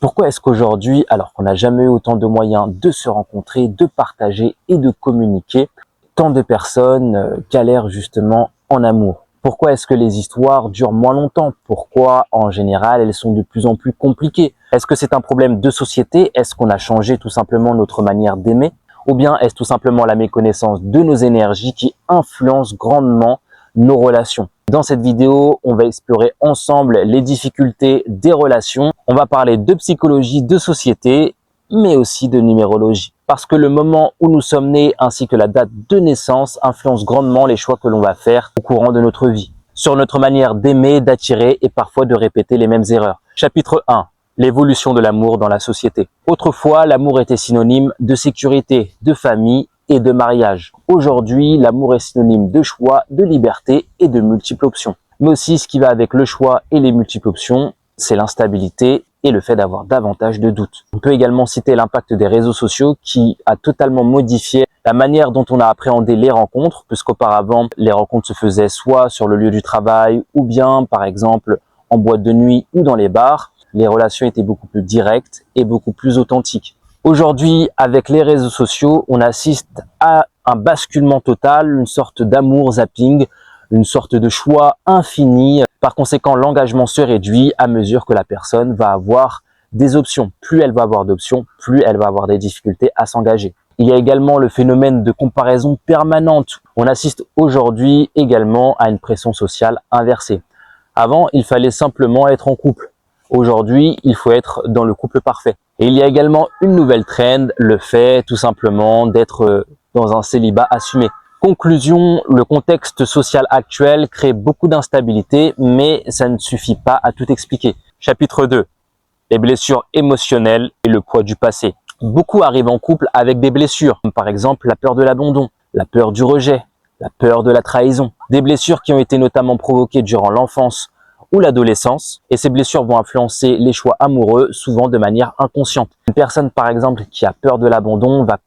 Pourquoi est-ce qu'aujourd'hui, alors qu'on n'a jamais eu autant de moyens de se rencontrer, de partager et de communiquer, tant de personnes galèrent justement en amour? Pourquoi est-ce que les histoires durent moins longtemps? Pourquoi, en général, elles sont de plus en plus compliquées? Est-ce que c'est un problème de société? Est-ce qu'on a changé tout simplement notre manière d'aimer? Ou bien est-ce tout simplement la méconnaissance de nos énergies qui influence grandement nos relations? Dans cette vidéo, on va explorer ensemble les difficultés des relations. On va parler de psychologie, de société, mais aussi de numérologie. Parce que le moment où nous sommes nés ainsi que la date de naissance influence grandement les choix que l'on va faire au courant de notre vie. Sur notre manière d'aimer, d'attirer et parfois de répéter les mêmes erreurs. Chapitre 1. L'évolution de l'amour dans la société. Autrefois, l'amour était synonyme de sécurité, de famille et de mariage. Aujourd'hui, l'amour est synonyme de choix, de liberté et de multiples options. Mais aussi, ce qui va avec le choix et les multiples options, c'est l'instabilité et le fait d'avoir davantage de doutes. On peut également citer l'impact des réseaux sociaux qui a totalement modifié la manière dont on a appréhendé les rencontres, puisqu'auparavant, les rencontres se faisaient soit sur le lieu du travail ou bien, par exemple, en boîte de nuit ou dans les bars. Les relations étaient beaucoup plus directes et beaucoup plus authentiques. Aujourd'hui, avec les réseaux sociaux, on assiste à un basculement total, une sorte d'amour zapping, une sorte de choix infini. Par conséquent, l'engagement se réduit à mesure que la personne va avoir des options. Plus elle va avoir d'options, plus elle va avoir des difficultés à s'engager. Il y a également le phénomène de comparaison permanente. On assiste aujourd'hui également à une pression sociale inversée. Avant, il fallait simplement être en couple. Aujourd'hui, il faut être dans le couple parfait. Et il y a également une nouvelle trend, le fait tout simplement d'être dans un célibat assumé. Conclusion, le contexte social actuel crée beaucoup d'instabilité, mais ça ne suffit pas à tout expliquer. Chapitre 2. Les blessures émotionnelles et le poids du passé. Beaucoup arrivent en couple avec des blessures, comme par exemple la peur de l'abandon, la peur du rejet, la peur de la trahison. Des blessures qui ont été notamment provoquées durant l'enfance ou l'adolescence, et ces blessures vont influencer les choix amoureux, souvent de manière inconsciente. Une personne par exemple qui a peur de l'abandon va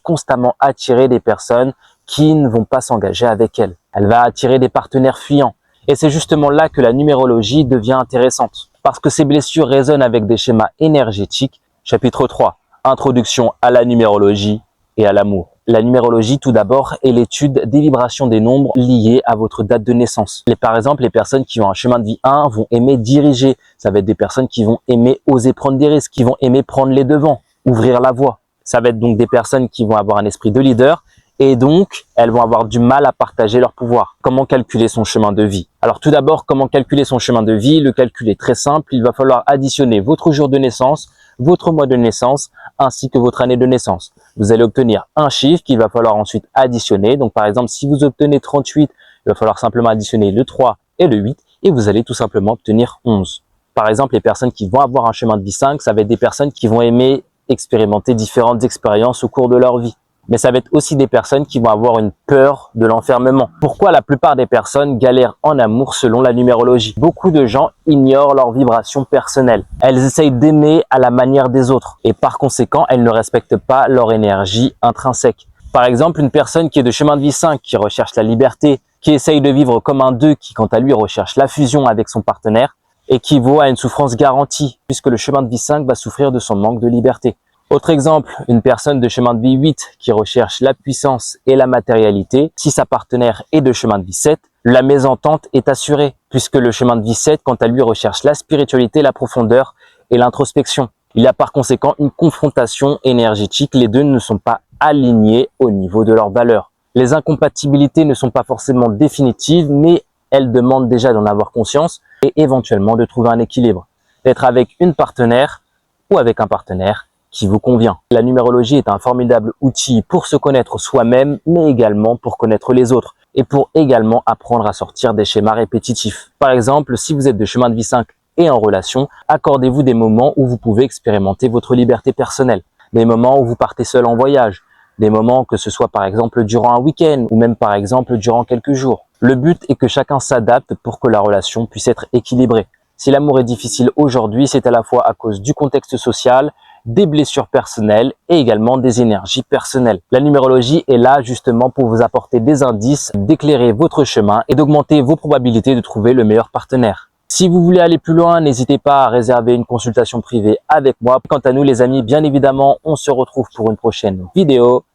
constamment attirer des personnes qui ne vont pas s'engager avec elle. Elle va attirer des partenaires fuyants. Et c'est justement là que la numérologie devient intéressante, parce que ces blessures résonnent avec des schémas énergétiques. Chapitre 3. Introduction à la numérologie et à l'amour. La numérologie, tout d'abord, est l'étude des vibrations des nombres liées à votre date de naissance. Par exemple, les personnes qui ont un chemin de vie 1 vont aimer diriger. Ça va être des personnes qui vont aimer oser prendre des risques, qui vont aimer prendre les devants, ouvrir la voie. Ça va être donc des personnes qui vont avoir un esprit de leader et donc elles vont avoir du mal à partager leur pouvoir. Comment calculer son chemin de vie? Alors tout d'abord, comment calculer son chemin de vie? Le calcul est très simple. Il va falloir additionner votre jour de naissance, votre mois de naissance, ainsi que votre année de naissance. Vous allez obtenir un chiffre qu'il va falloir ensuite additionner. Donc par exemple, si vous obtenez 38, il va falloir simplement additionner le 3 et le 8 et vous allez tout simplement obtenir 11. Par exemple, les personnes qui vont avoir un chemin de vie 5, ça va être des personnes qui vont aimer expérimenter différentes expériences au cours de leur vie. Mais ça va être aussi des personnes qui vont avoir une peur de l'enfermement. Pourquoi la plupart des personnes galèrent en amour selon la numérologie? Beaucoup de gens ignorent leurs vibrations personnelles. Elles essayent d'aimer à la manière des autres et par conséquent, elles ne respectent pas leur énergie intrinsèque. Par exemple, une personne qui est de chemin de vie 5, qui recherche la liberté, qui essaye de vivre comme un 2, qui quant à lui recherche la fusion avec son partenaire, équivaut à une souffrance garantie, puisque le chemin de vie 5 va souffrir de son manque de liberté. Autre exemple, une personne de chemin de vie 8 qui recherche la puissance et la matérialité, si sa partenaire est de chemin de vie 7, la mésentente est assurée, puisque le chemin de vie 7, quant à lui, recherche la spiritualité, la profondeur et l'introspection. Il y a par conséquent une confrontation énergétique, les deux ne sont pas alignés au niveau de leurs valeurs. Les incompatibilités ne sont pas forcément définitives, mais elles demandent déjà d'en avoir conscience et éventuellement de trouver un équilibre, d'être avec une partenaire ou avec un partenaire qui vous convient. La numérologie est un formidable outil pour se connaître soi-même, mais également pour connaître les autres et pour également apprendre à sortir des schémas répétitifs. Par exemple, si vous êtes de chemin de vie 5 et en relation, accordez-vous des moments où vous pouvez expérimenter votre liberté personnelle, des moments où vous partez seul en voyage, des moments que ce soit par exemple durant un week-end ou même par exemple durant quelques jours. Le but est que chacun s'adapte pour que la relation puisse être équilibrée. Si l'amour est difficile aujourd'hui, c'est à la fois à cause du contexte social, des blessures personnelles et également des énergies personnelles. La numérologie est là justement pour vous apporter des indices, d'éclairer votre chemin et d'augmenter vos probabilités de trouver le meilleur partenaire. Si vous voulez aller plus loin, n'hésitez pas à réserver une consultation privée avec moi. Quant à nous les amis, bien évidemment, on se retrouve pour une prochaine vidéo.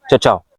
Ciao, ciao!